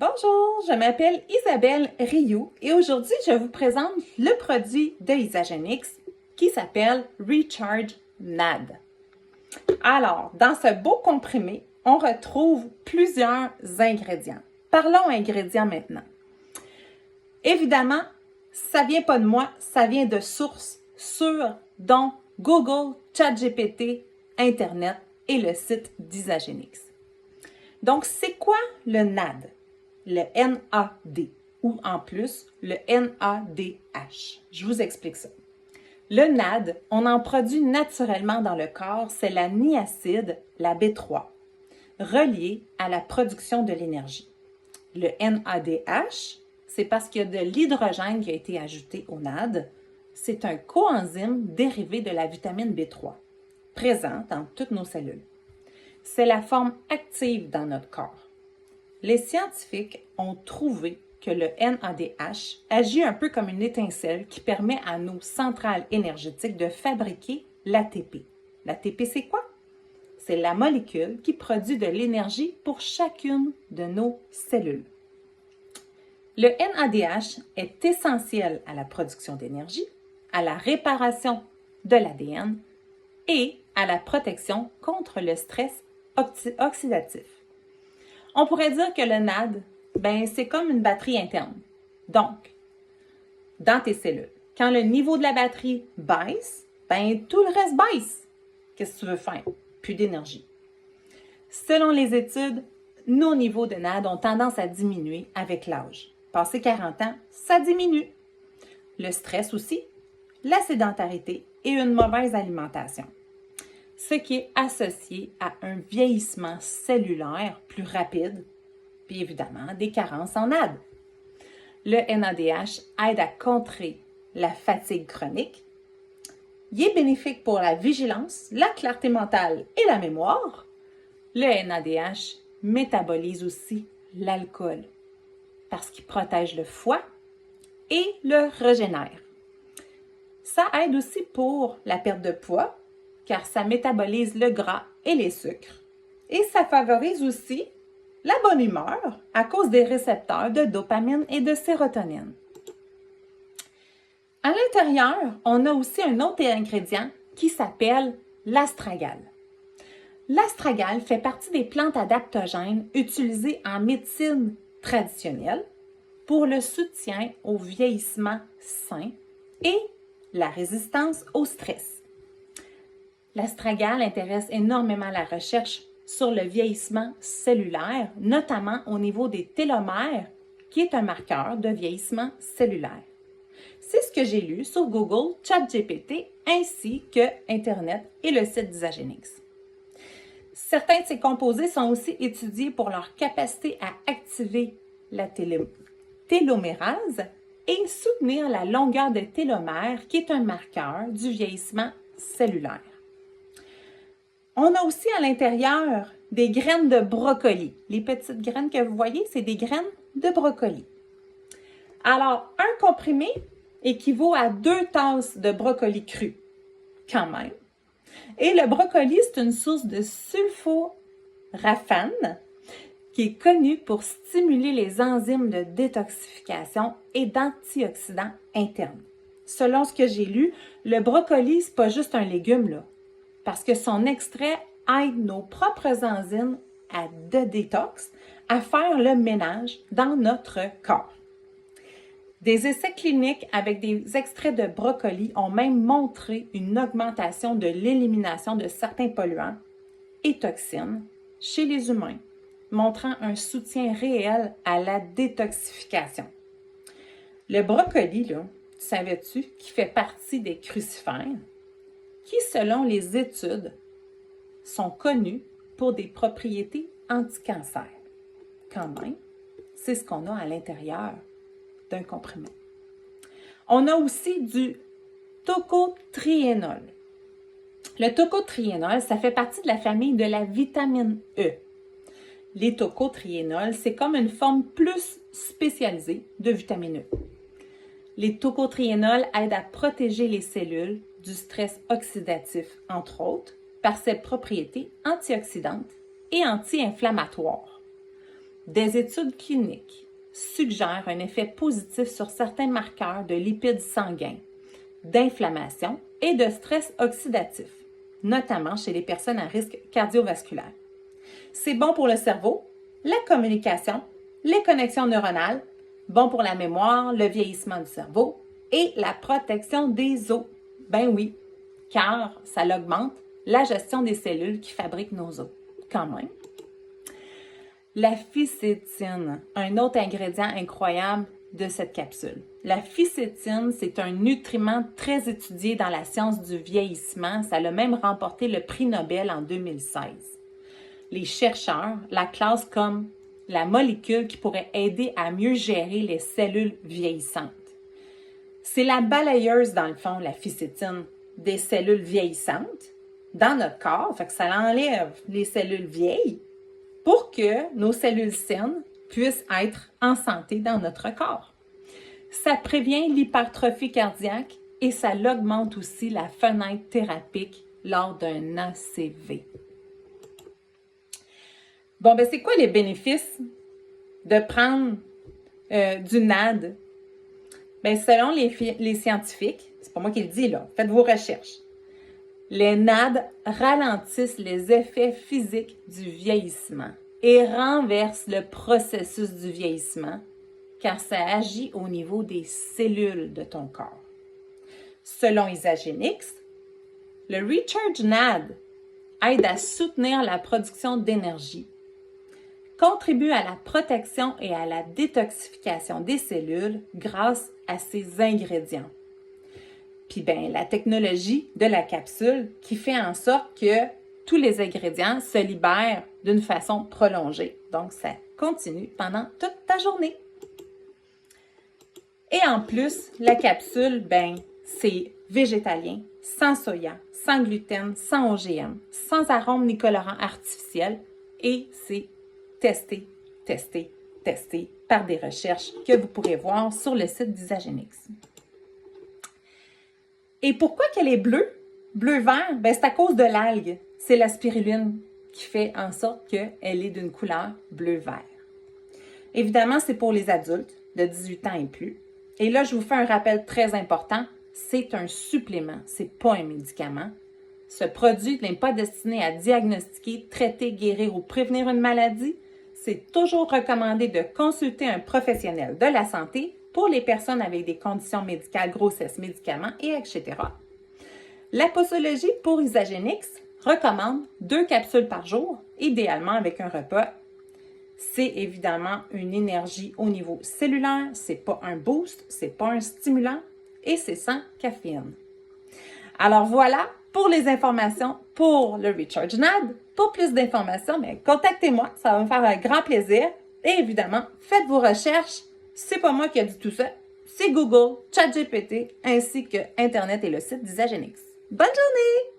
Bonjour, je m'appelle Isabelle Rioux et aujourd'hui je vous présente le produit de Isagenix qui s'appelle Recharge NAD. Alors, dans ce beau comprimé, on retrouve plusieurs ingrédients. Parlons ingrédients maintenant. Évidemment, ça vient pas de moi, ça vient de sources sûres dont Google, ChatGPT, Internet et le site d'Isagenix. Donc, c'est quoi le NAD? Le NAD ou en plus le NADH. Je vous explique ça. Le NAD, on en produit naturellement dans le corps, c'est la niacide, la B3, reliée à la production de l'énergie. Le NADH, c'est parce qu'il y a de l'hydrogène qui a été ajouté au NAD. C'est un coenzyme dérivé de la vitamine B3, présent dans toutes nos cellules. C'est la forme active dans notre corps. Les scientifiques ont trouvé que le NADH agit un peu comme une étincelle qui permet à nos centrales énergétiques de fabriquer l'ATP. L'ATP, c'est quoi? C'est la molécule qui produit de l'énergie pour chacune de nos cellules. Le NADH est essentiel à la production d'énergie, à la réparation de l'ADN et à la protection contre le stress oxydatif. On pourrait dire que le NAD, c'est comme une batterie interne. Donc, dans tes cellules, quand le niveau de la batterie baisse, tout le reste baisse. Qu'est-ce que tu veux faire? Plus d'énergie. Selon les études, nos niveaux de NAD ont tendance à diminuer avec l'âge. Passé 40 ans, ça diminue. Le stress aussi, la sédentarité et une mauvaise alimentation. Ce qui est associé à un vieillissement cellulaire plus rapide, puis évidemment des carences en NAD. Le NADH aide à contrer la fatigue chronique. Il est bénéfique pour la vigilance, la clarté mentale et la mémoire. Le NADH métabolise aussi l'alcool parce qu'il protège le foie et le régénère. Ça aide aussi pour la perte de poids, car ça métabolise le gras et les sucres. Et ça favorise aussi la bonne humeur à cause des récepteurs de dopamine et de sérotonine. À l'intérieur, on a aussi un autre ingrédient qui s'appelle l'astragale. L'astragale fait partie des plantes adaptogènes utilisées en médecine traditionnelle pour le soutien au vieillissement sain et la résistance au stress. L'astragale intéresse énormément la recherche sur le vieillissement cellulaire, notamment au niveau des télomères, qui est un marqueur de vieillissement cellulaire. C'est ce que j'ai lu sur Google, ChatGPT, ainsi que Internet et le site d'Isagenix. Certains de ces composés sont aussi étudiés pour leur capacité à activer la télomérase et soutenir la longueur des télomères, qui est un marqueur du vieillissement cellulaire. On a aussi à l'intérieur des graines de brocoli. Les petites graines que vous voyez, c'est des graines de brocoli. Alors, un comprimé équivaut à 2 tasses de brocoli cru, quand même. Et le brocoli, c'est une source de sulforaphane qui est connue pour stimuler les enzymes de détoxification et d'antioxydants internes. Selon ce que j'ai lu, le brocoli, c'est pas juste un légume, là. Parce que son extrait aide nos propres enzymes de détox à faire le ménage dans notre corps. Des essais cliniques avec des extraits de brocoli ont même montré une augmentation de l'élimination de certains polluants et toxines chez les humains, montrant un soutien réel à la détoxification. Le brocoli, là, savais-tu, qui fait partie des crucifères, qui, selon les études, sont connus pour des propriétés anti-cancer. Quand même, c'est ce qu'on a à l'intérieur d'un comprimé. On a aussi du tocotriénol. Le tocotriénol, ça fait partie de la famille de la vitamine E. Les tocotriénols, c'est comme une forme plus spécialisée de vitamine E. Les tocotriénols aident à protéger les cellules du stress oxydatif, entre autres, par ses propriétés antioxydantes et anti-inflammatoires. des études cliniques suggèrent un effet positif sur certains marqueurs de lipides sanguins, d'inflammation et de stress oxydatif, notamment chez les personnes à risque cardiovasculaire. C'est bon pour le cerveau, la communication, les connexions neuronales, bon pour la mémoire, le vieillissement du cerveau et la protection des os. Ben oui, car ça augmente la gestion des cellules qui fabriquent nos os. Quand même. La ficétine, un autre ingrédient incroyable de cette capsule. La ficétine, c'est un nutriment très étudié dans la science du vieillissement. Ça a même remporté le prix Nobel en 2016. Les chercheurs la classent comme la molécule qui pourrait aider à mieux gérer les cellules vieillissantes. C'est la balayeuse, dans le fond, la ficétine, des cellules vieillissantes dans notre corps. Fait que ça enlève les cellules vieilles pour que nos cellules saines puissent être en santé dans notre corps. Ça prévient l'hypertrophie cardiaque et ça augmente aussi la fenêtre thérapique lors d'un ACV. Bon, ben c'est quoi les bénéfices de prendre du NAD? Ben, selon les scientifiques, c'est pas moi qui le dis là, faites vos recherches. Les NAD ralentissent les effets physiques du vieillissement et renversent le processus du vieillissement car ça agit au niveau des cellules de ton corps. Selon Isagenix, le Recharge NAD aide à soutenir la production d'énergie, contribue à la protection et à la détoxification des cellules grâce à ces ingrédients. Puis bien, la technologie de la capsule qui fait en sorte que tous les ingrédients se libèrent d'une façon prolongée. Donc, ça continue pendant toute ta journée. Et en plus, la capsule, ben, c'est végétalien, sans soya, sans gluten, sans OGM, sans arôme ni colorant artificiel et c'est testé par des recherches que vous pourrez voir sur le site d'Isagenix. Et pourquoi qu'elle est bleue? Bleu-vert, ben c'est à cause de l'algue. C'est la spiruline qui fait en sorte qu'elle est d'une couleur bleu-vert. Évidemment, c'est pour les adultes de 18 ans et plus. Et là, je vous fais un rappel très important. C'est un supplément, c'est pas un médicament. Ce produit n'est pas destiné à diagnostiquer, traiter, guérir ou prévenir une maladie. C'est toujours recommandé de consulter un professionnel de la santé pour les personnes avec des conditions médicales, grossesse, médicaments, et etc. La posologie pour Isagenix recommande 2 capsules par jour, idéalement avec un repas. C'est évidemment une énergie au niveau cellulaire, c'est pas un boost, c'est pas un stimulant et c'est sans caféine. Alors voilà pour les informations pour le Recharge NAD. Pour plus d'informations, contactez-moi, ça va me faire un grand plaisir. Et évidemment, faites vos recherches. C'est pas moi qui ai dit tout ça, c'est Google, ChatGPT, ainsi que Internet et le site d'Isagenix. Bonne journée!